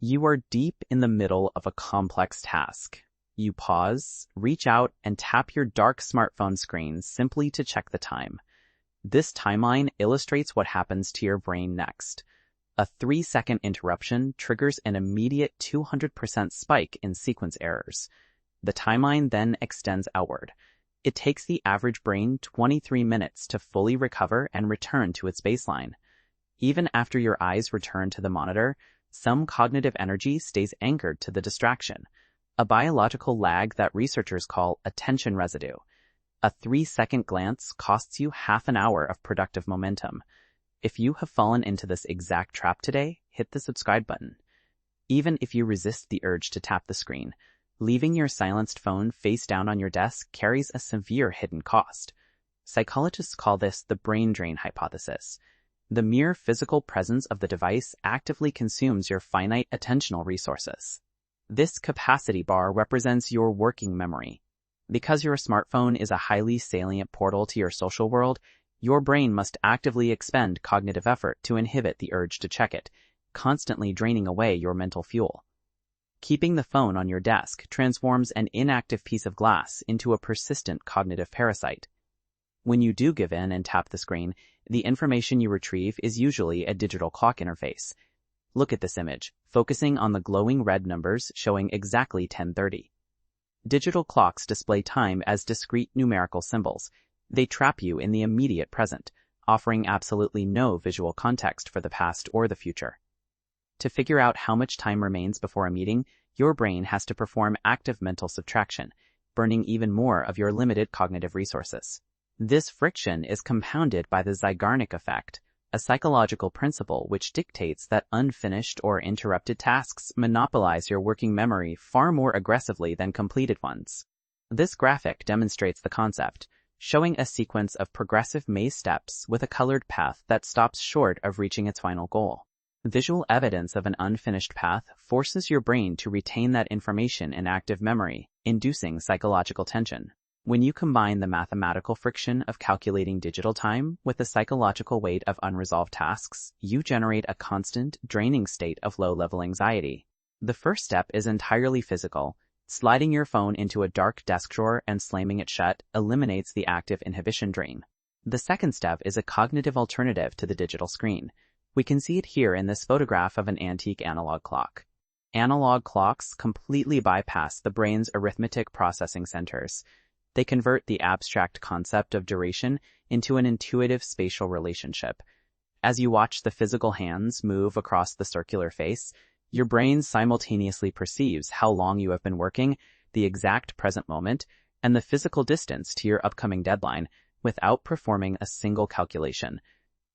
You are deep in the middle of a complex task. You pause, reach out, and tap your dark smartphone screen simply to check the time. This timeline illustrates what happens to your brain next. A 3-second interruption triggers an immediate 200% spike in sequence errors. The timeline then extends outward. It takes the average brain 23 minutes to fully recover and return to its baseline. Even after your eyes return to the monitor, some cognitive energy stays anchored to the distraction, a biological lag that researchers call attention residue. A 3-second glance costs you half an hour of productive momentum. If you have fallen into this exact trap today, hit the subscribe button. Even if you resist the urge to tap the screen, leaving your silenced phone face down on your desk carries a severe hidden cost. Psychologists call this the brain drain hypothesis. The mere physical presence of the device actively consumes your finite attentional resources. This capacity bar represents your working memory. Because your smartphone is a highly salient portal to your social world, your brain must actively expend cognitive effort to inhibit the urge to check it, constantly draining away your mental fuel. Keeping the phone on your desk transforms an inactive piece of glass into a persistent cognitive parasite. When you do give in and tap the screen, the information you retrieve is usually a digital clock interface. Look at this image, focusing on the glowing red numbers showing exactly 10:30. Digital clocks display time as discrete numerical symbols. They trap you in the immediate present, offering absolutely no visual context for the past or the future. To figure out how much time remains before a meeting, your brain has to perform active mental subtraction, burning even more of your limited cognitive resources. This friction is compounded by the Zeigarnik effect, a psychological principle which dictates that unfinished or interrupted tasks monopolize your working memory far more aggressively than completed ones. This graphic demonstrates the concept, showing a sequence of progressive maze steps with a colored path that stops short of reaching its final goal. Visual evidence of an unfinished path forces your brain to retain that information in active memory, inducing psychological tension. When you combine the mathematical friction of calculating digital time with the psychological weight of unresolved tasks, you generate a constant, draining state of low-level anxiety. The first step is entirely physical. Sliding your phone into a dark desk drawer and slamming it shut eliminates the active inhibition drain. The second step is a cognitive alternative to the digital screen. We can see it here in this photograph of an antique analog clock. Analog clocks completely bypass the brain's arithmetic processing centers. They convert the abstract concept of duration into an intuitive spatial relationship. As you watch the physical hands move across the circular face, your brain simultaneously perceives how long you have been working, the exact present moment, and the physical distance to your upcoming deadline without performing a single calculation.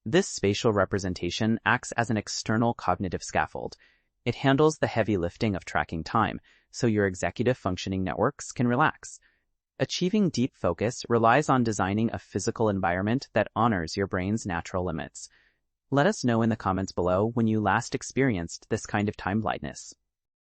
This spatial representation acts as an external cognitive scaffold. It handles the heavy lifting of tracking time, so your executive functioning networks can relax. Achieving deep focus relies on designing a physical environment that honors your brain's natural limits. Let us know in the comments below when you last experienced this kind of time blindness.